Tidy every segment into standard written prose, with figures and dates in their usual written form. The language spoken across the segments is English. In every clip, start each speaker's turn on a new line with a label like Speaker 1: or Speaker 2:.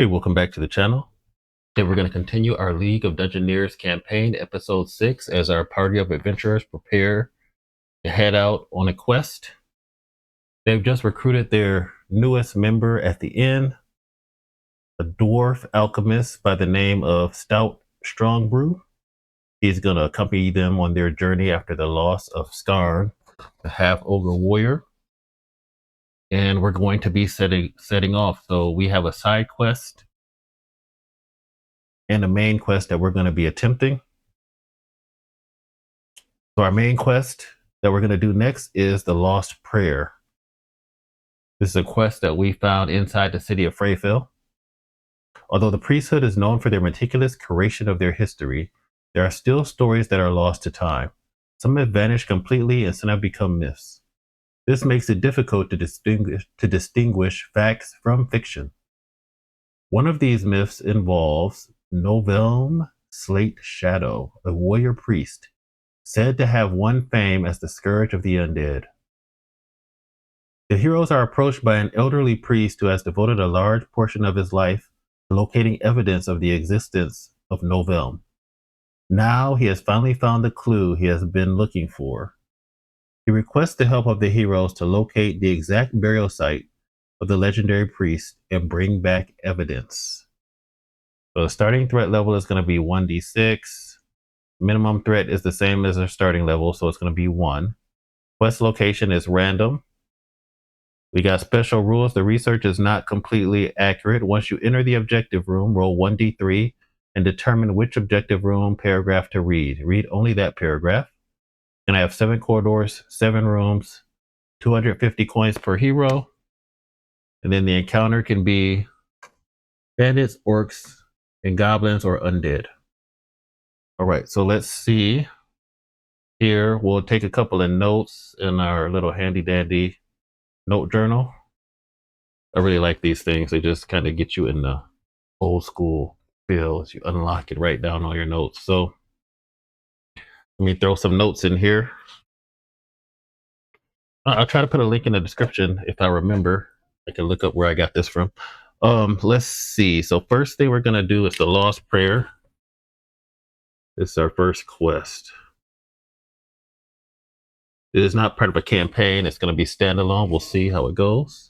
Speaker 1: Hey, welcome back to the channel. Today we're going to continue our League of Dungeoneers campaign, episode 6, as our party of adventurers prepare to head out on a quest. They've just recruited their newest member at the inn, a dwarf alchemist by the name of Stout Strongbrew. He's going to accompany them on their journey after the loss of Skarn, the half-ogre warrior. And we're going to be setting off. So we have a side quest and a main quest that we're going to be attempting. So our main quest that we're going to do next is the Lost Prayer. This is a quest that we found inside the city of Freyfell. Although the priesthood is known for their meticulous curation of their history, there are still stories that are lost to time. Some have vanished completely and some have become myths. This makes it difficult to distinguish facts from fiction. One of these myths involves Novelm Slate Shadow, a warrior priest, said to have won fame as the scourge of the undead. The heroes are approached by an elderly priest who has devoted a large portion of his life to locating evidence of the existence of Novelm. Now he has finally found the clue he has been looking for. He requests the help of the heroes to locate the exact burial site of the legendary priest and bring back evidence. So the starting threat level is going to be 1d6. Minimum threat is the same as our starting level, so it's going to be 1. Quest location is random. We got special rules. The research is not completely accurate. Once you enter the objective room, roll 1d3 and determine which objective room paragraph to read. Read only that paragraph. And I have 7 corridors, 7 rooms, 250 coins per hero. And then the encounter can be bandits, orcs, and goblins, or undead. All right, so let's see. Here, we'll take a couple of notes in our little handy dandy note journal. I really like these things. They just kind of get you in the old school feel as you unlock it, write down all your notes. So let me throw some notes in here. I'll try to put a link in the description if I remember. I can look up where I got this from. Let's see. So first thing we're going to do is the Lost Prayer. This is our first quest. It is not part of a campaign. It's going to be standalone. We'll see how it goes.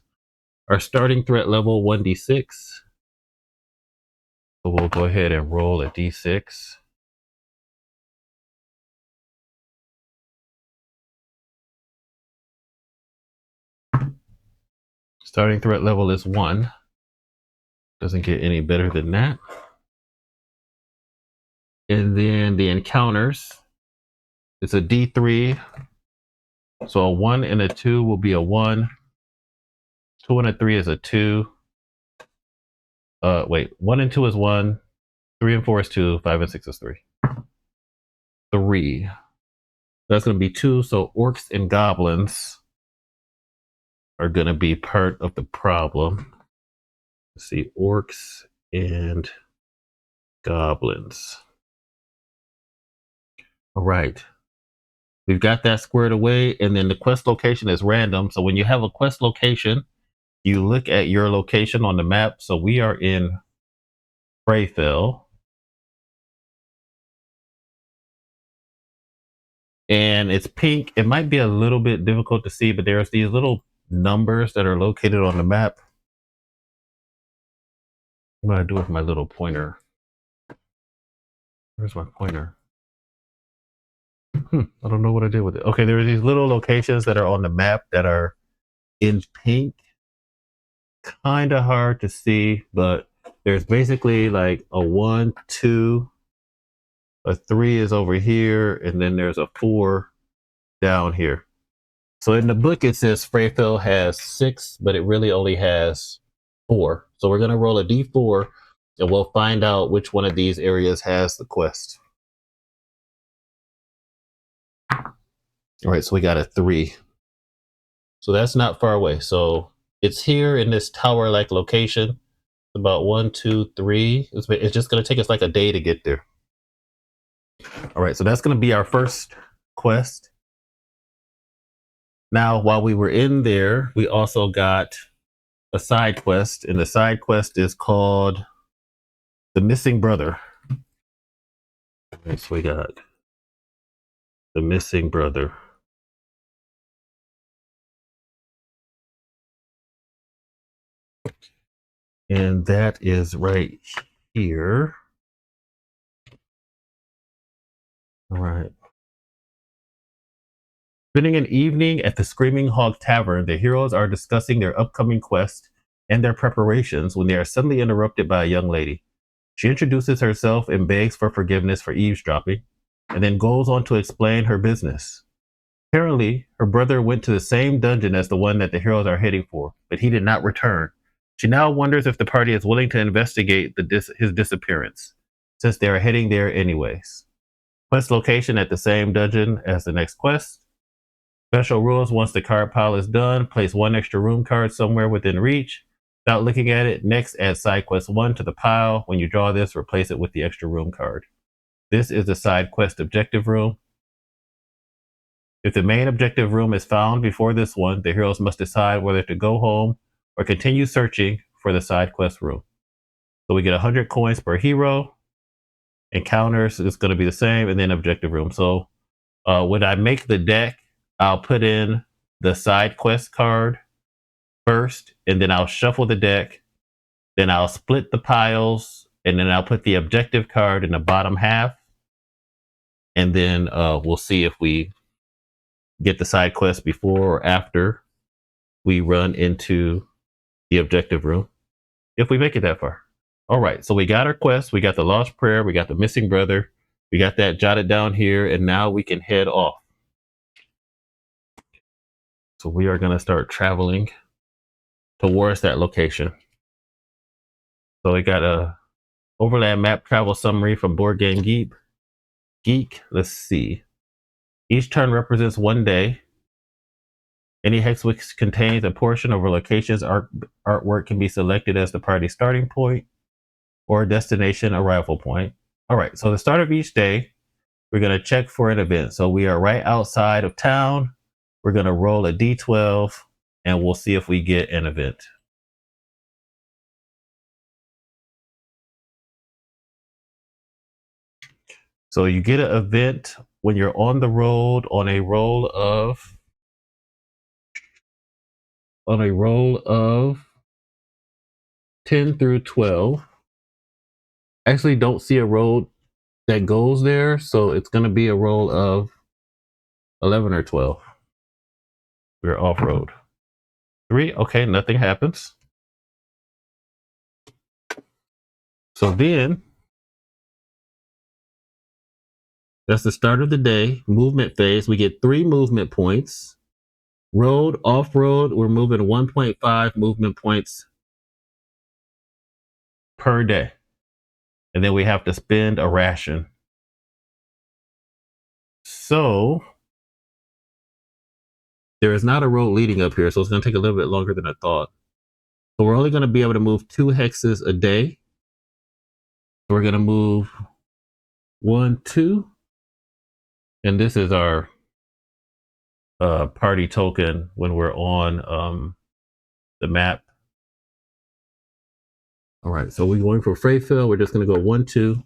Speaker 1: Our starting threat level 1d6. So we'll go ahead and roll a d6. Starting threat level is 1. Doesn't get any better than that. And then the encounters, it's a d3. So a 1 and a 2 will be a 1. 2 and a 3 is a 2. 1 and 2 is 1. 3 and 4 is 2. 5 and 6 is 3. 3. That's going to be 2. So orcs and goblins are going to be part of the problem. Let's see, orcs and goblins. All right. We've got that squared away, and then the quest location is random. So when you have a quest location, you look at your location on the map. So we are in Freyfell. And it's pink. It might be a little bit difficult to see, but there's these little numbers that are located on the map. What do I do with my little pointer? Where's my pointer? I don't know what I did with it. Okay, there are these little locations that are on the map that are in pink. Kind of hard to see, but there's basically like a 1, 2, a 3 is over here, and then there's a 4 down here. So in the book it says Freyfell has 6, but it really only has 4. So we're going to roll a d4 and we'll find out which one of these areas has the quest. All right, so we got a 3. So that's not far away. So it's here in this tower-like location. About 1, 2, 3. It's just going to take us like a day to get there. All right, so that's going to be our first quest. Now, while we were in there, we also got a side quest, and the side quest is called The Missing Brother. Okay, so we got The Missing Brother. And that is right here. All right. Spending an evening at the Screaming Hog Tavern, the heroes are discussing their upcoming quest and their preparations when they are suddenly interrupted by a young lady. She introduces herself and begs for forgiveness for eavesdropping, and then goes on to explain her business. Apparently, her brother went to the same dungeon as the one that the heroes are heading for, but he did not return. She now wonders if the party is willing to investigate his disappearance, since they are heading there anyways. Quest location at the same dungeon as the next quest. Special rules: once the card pile is done, place one extra room card somewhere within reach. Without looking at it, next add side quest 1 to the pile. When you draw this, replace it with the extra room card. This is the side quest objective room. If the main objective room is found before this one, the heroes must decide whether to go home or continue searching for the side quest room. So we get 100 coins per hero. Encounters is going to be the same, and then objective room. So when I make the deck, I'll put in the side quest card first, and then I'll shuffle the deck. Then I'll split the piles, and then I'll put the objective card in the bottom half. And then we'll see if we get the side quest before or after we run into the objective room, if we make it that far. All right, so we got our quest, we got the lost prayer, we got the missing brother, we got that jotted down here, and now we can head off. So we are going to start traveling towards that location. So we got a Overland map travel summary from Board Game Geek. Let's see. Each turn represents one day. Any hex which contains a portion of a location's artwork can be selected as the party's starting point or destination arrival point. All right, so the start of each day, we're going to check for an event. So we are right outside of town. We're going to roll a d12 and we'll see if we get an event. So you get an event when you're on the road on a roll of 10 through 12. Actually, don't see a road that goes there, so it's going to be a roll of 11 or 12. We're off road. 3, okay, nothing happens. So then, that's the start of the day. Movement phase, we get 3 movement points. Road, off road, we're moving 1.5 movement points per day. And then we have to spend a ration. So there is not a road leading up here, so it's going to take a little bit longer than I thought. So we're only going to be able to move 2 hexes a day. So we're going to move 1, 2. And this is our party token when we're on the map. All right, so we're going for Freyfield. We're just going to go 1, 2.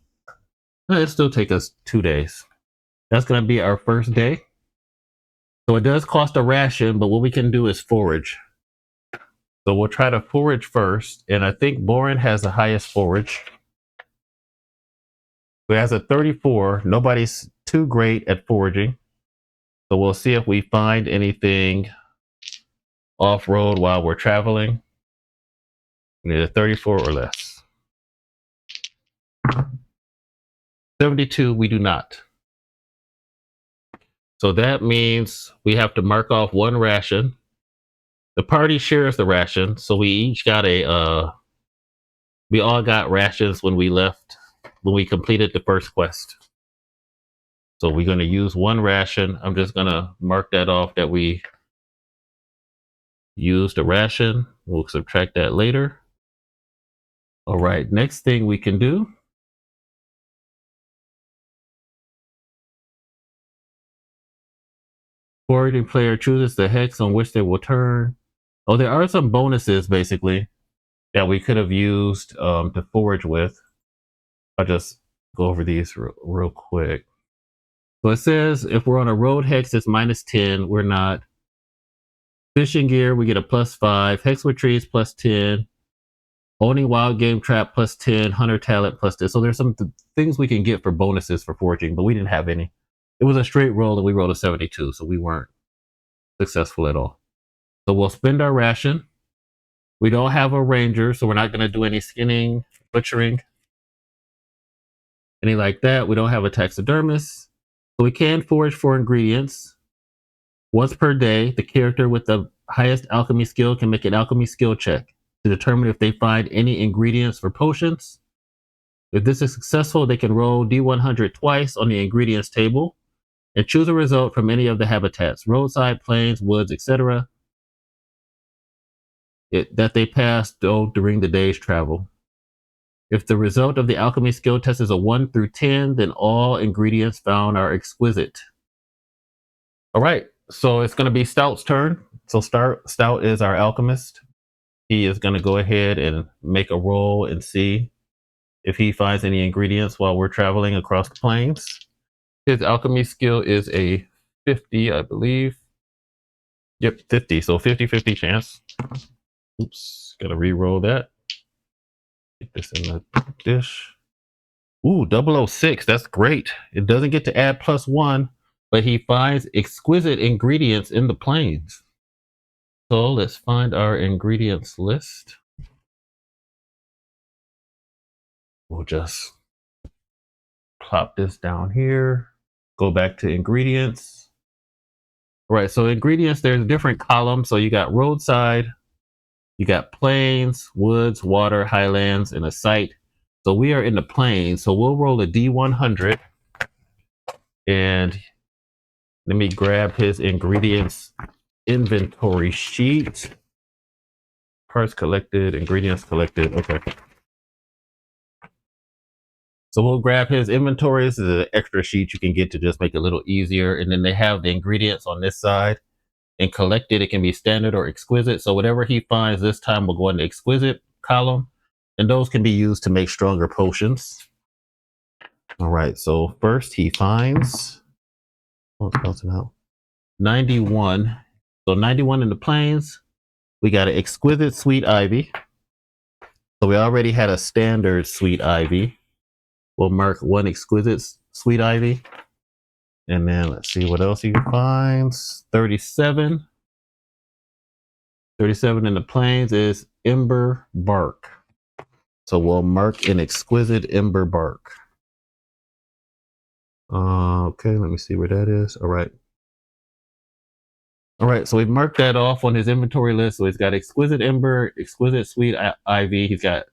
Speaker 1: It'll still take us 2 days. That's going to be our first day. So it does cost a ration, but what we can do is forage. So we'll try to forage first. And I think Boren has the highest forage. He has a 34. Nobody's too great at foraging. So we'll see if we find anything off-road while we're traveling. We need a 34 or less. 72, we do not. So that means we have to mark off 1 ration. The party shares the ration, so we each got we all got rations when we left, when we completed the first quest. So we're going to use 1 ration. I'm just going to mark that off that we used a ration. We'll subtract that later. All right, next thing we can do. Foraging player chooses the hex on which they will turn. Oh, there are some bonuses basically that we could have used to forage with. I'll just go over these real quick. So it says if we're on a road hex, it's -10. We're not. Fishing gear, we get a +5. Hex with trees +10. Owning wild game trap +10. Hunter talent +10. So there's some things we can get for bonuses for foraging, but we didn't have any. It was a straight roll and we rolled a 72, so we weren't successful at all. So we'll spend our ration. We don't have a ranger, so we're not going to do any skinning, butchering, any like that. We don't have a taxidermist. So we can forage for ingredients. Once per day, the character with the highest alchemy skill can make an alchemy skill check to determine if they find any ingredients for potions. If this is successful, they can roll D100 twice on the ingredients table and choose a result from any of the habitats, roadside, plains, woods, etc., that they passed during the day's travel. If the result of the alchemy skill test is a 1 through 10, then all ingredients found are exquisite. All right, so it's going to be Stout's turn. So Stout is our alchemist. He is going to go ahead and make a roll and see if he finds any ingredients while we're traveling across the plains. His alchemy skill is a 50, I believe. Yep, 50. So 50-50 chance. Oops, gotta re-roll that. Get this in the dish. Ooh, 006. That's great. It doesn't get to add +1, but he finds exquisite ingredients in the plains. So let's find our ingredients list. We'll just plop this down here. Go back to ingredients. All right, so ingredients, there's different columns. So you got roadside, you got plains, woods, water, highlands, and a site. So we are in the plains. So we'll roll a D100. And let me grab his ingredients inventory sheet. Parts collected, ingredients collected. Okay. So we'll grab his inventory. This is an extra sheet you can get to just make it a little easier. And then they have the ingredients on this side. And collected, it can be standard or exquisite. So whatever he finds this time will go in the exquisite column. And those can be used to make stronger potions. All right, so first he finds, what's bouncing out? 91. So 91 in the plains. We got an exquisite sweet ivy. So we already had a standard sweet ivy. We'll mark one exquisite sweet ivy. And then let's see what else he finds. 37. 37 in the plains is ember bark. So we'll mark an exquisite ember bark. Okay, let me see where that is. All right. All right, so we've marked that off on his inventory list. So he's got exquisite ember, exquisite sweet ivy. He's got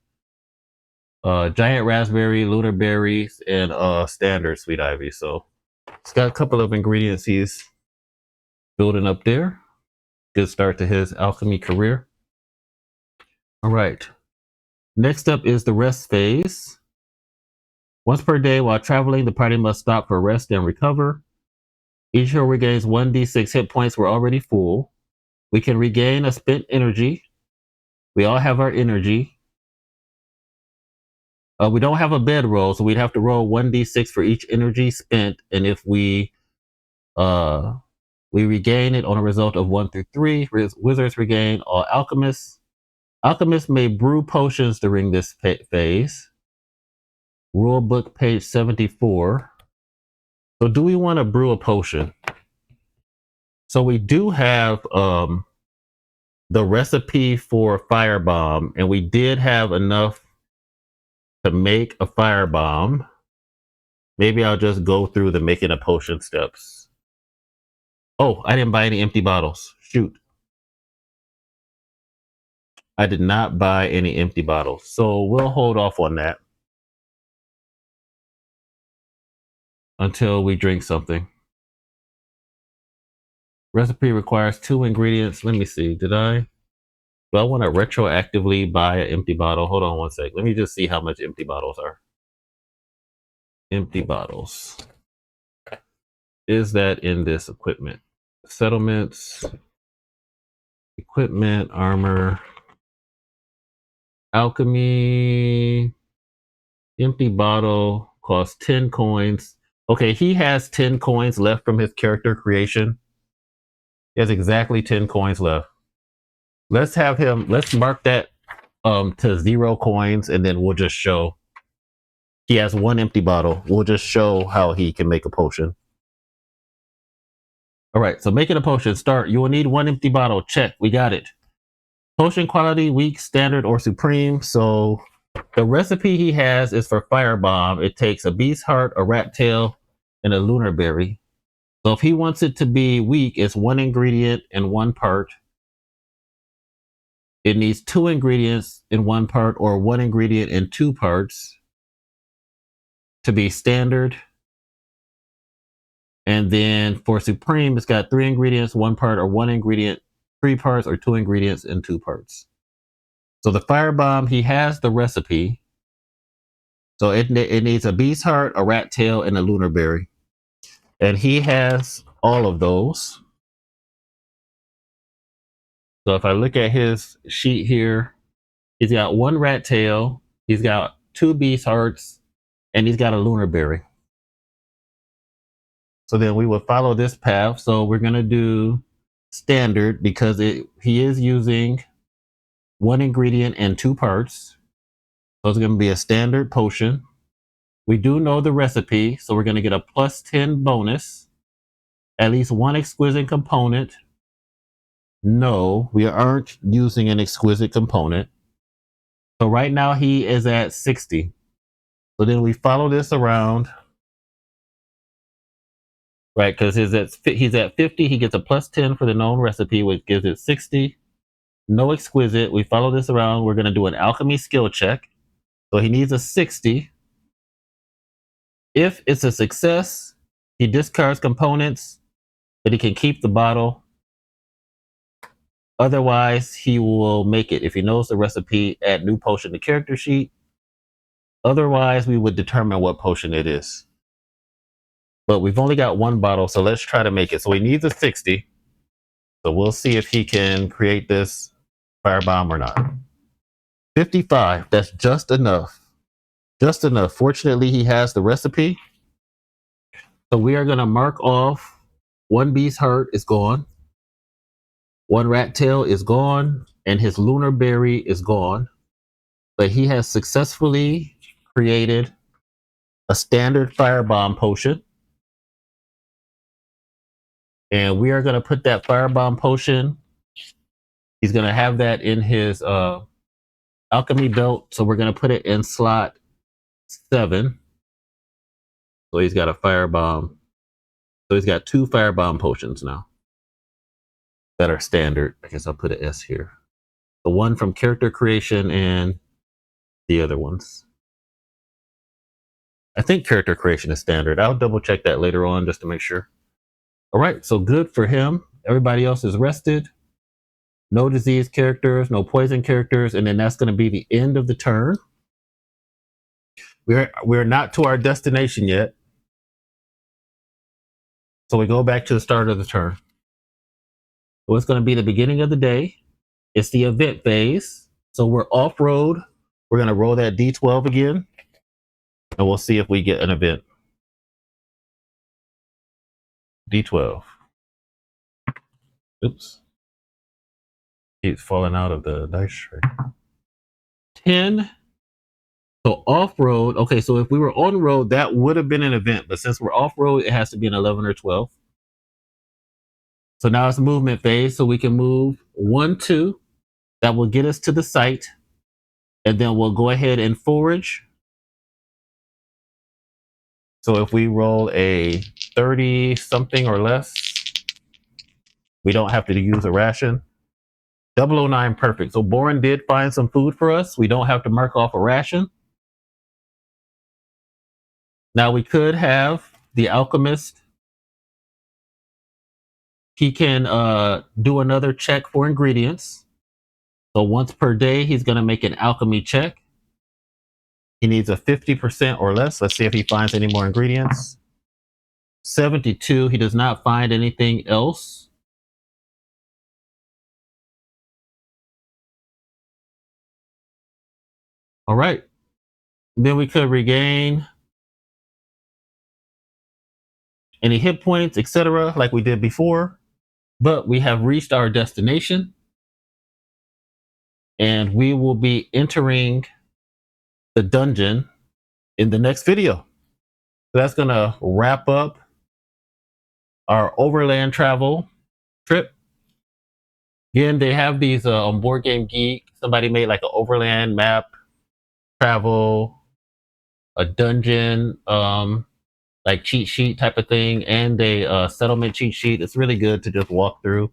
Speaker 1: giant raspberry, lunar berries, and standard sweet ivy. So he's got a couple of ingredients he's building up there. Good start to his alchemy career. All right. Next up is the rest phase. Once per day while traveling, the party must stop for rest and recover. Each hero regains 1d6 hit points. We're already full. We can regain a spent energy. We all have our energy. We don't have a bed roll, so we'd have to roll 1d6 for each energy spent. And if we regain it on a result of 1 through 3, wizards regain. All alchemists. Alchemists may brew potions during this phase. Rule book page 74. So do we want to brew a potion? So we do have the recipe for firebomb, and we did have enough to make a firebomb. Maybe I'll just go through the making a potion steps. Oh, I didn't buy any empty bottles. Shoot. I did not buy any empty bottles. So we'll hold off on that until we drink something. Recipe requires 2 ingredients. Let me see. Do I want to retroactively buy an empty bottle? Hold on one sec. Let me just see how much empty bottles are. Empty bottles. Is that in this equipment? Settlements. Equipment, armor, alchemy, empty bottle, costs 10 coins. Okay, he has 10 coins left from his character creation. He has exactly 10 coins left. Let's mark that to 0 coins, and then we'll just show he has 1 empty bottle. We'll just show how he can make a potion. All right, so making a potion, start. You will need 1 empty bottle. Check, we got it. Potion quality, weak, standard, or supreme. So the recipe he has is for firebomb. It takes a beast heart, a rat tail, and a lunar berry. So if he wants it to be weak, it's 1 ingredient and 1 part. It needs 2 ingredients in 1 part, or 1 ingredient in 2 parts to be standard. And then for supreme, it's got 3 ingredients, 1 part, or 1 ingredient, 3 parts, or 2 ingredients in 2 parts. So the firebomb, he has the recipe. So it needs a beast heart, a rat tail, and a lunar berry. And he has all of those. So if I look at his sheet here, he's got 1 rat tail, he's got 2 beast hearts, and he's got a lunar berry. So then we will follow this path. So we're going to do standard because he is using 1 ingredient and 2 parts. So it's going to be a standard potion. We do know the recipe, so we're going to get a plus 10 bonus. At least 1 exquisite component. No, we aren't using an exquisite component. So right now he is at 60. So then we follow this around. Right, because he's at 50, he gets a plus 10 for the known recipe, which gives it 60. No exquisite. We follow this around. We're going to do an alchemy skill check. So he needs a 60. If it's a success, he discards components, but he can keep the bottle. Otherwise, he will make it. If he knows the recipe, add new potion to character sheet. Otherwise, we would determine what potion it is. But we've only got 1 bottle, so let's try to make it. So he needs a 60. So we'll see if he can create this firebomb or not. 55, that's just enough. Just enough. Fortunately, he has the recipe. So we are going to mark off 1 beast heart is gone. 1 rat tail is gone. And his lunar berry is gone. But he has successfully created a standard firebomb potion. And we are going to put that firebomb potion. He's going to have that in his alchemy belt. So we're going to put it in slot 7. So he's got a firebomb. So he's got 2 firebomb potions now that are standard. I guess I'll put an S here. The one from character creation and the other ones. I think character creation is standard. I'll double check that later on just to make sure. All right, so good for him. Everybody else is rested. No disease characters, no poison characters, and then that's going to be the end of the turn. We're not to our destination yet. So we go back to the start of the turn. So it's going to be the beginning of the day. It's the event phase. So we're off-road. We're going to roll that D12 again. And we'll see if we get an event. D12. Oops. Keeps falling out of the dice tray. 10. So off-road. Okay, so if we were on-road, that would have been an event. But since we're off-road, it has to be an 11 or 12. So now it's movement phase. So we can move 1, 2. That will get us to the site. And then we'll go ahead and forage. So if we roll a 30 something or less, we don't have to use a ration. 009, perfect. So Boren did find some food for us. We don't have to mark off a ration. Now we could have the alchemist. He can do another check for ingredients. So once per day, he's going to make an alchemy check. He needs a 50% or less. Let's see if he finds any more ingredients. 72, he does not find anything else. All right. Then we could regain any hit points, etc., like we did before. But we have reached our destination, and we will be entering the dungeon in the next video. So that's going to wrap up our Overland Travel trip. Again, they have these on Board Game Geek. Somebody made like an overland map, travel, a dungeon, like cheat sheet type of thing, and a settlement cheat sheet. It's really good to just walk through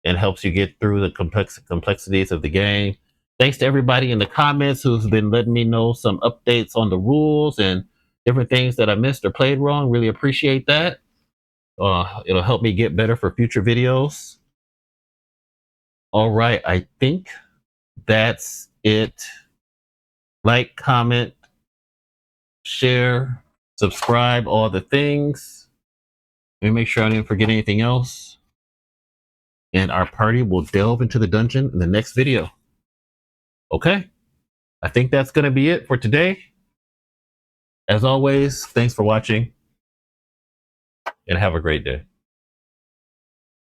Speaker 1: and helps you get through the complexities of the game. Thanks to everybody in the comments who's been letting me know some updates on the rules and different things that I missed or played wrong. Really appreciate that. It'll help me get better for future videos. All right, I think that's it. Like, comment, share, subscribe, all the things. Let me make sure I didn't forget anything else. And our party will delve into the dungeon in the next video. Okay, I think that's going to be it for today. As always, thanks for watching and have a great day.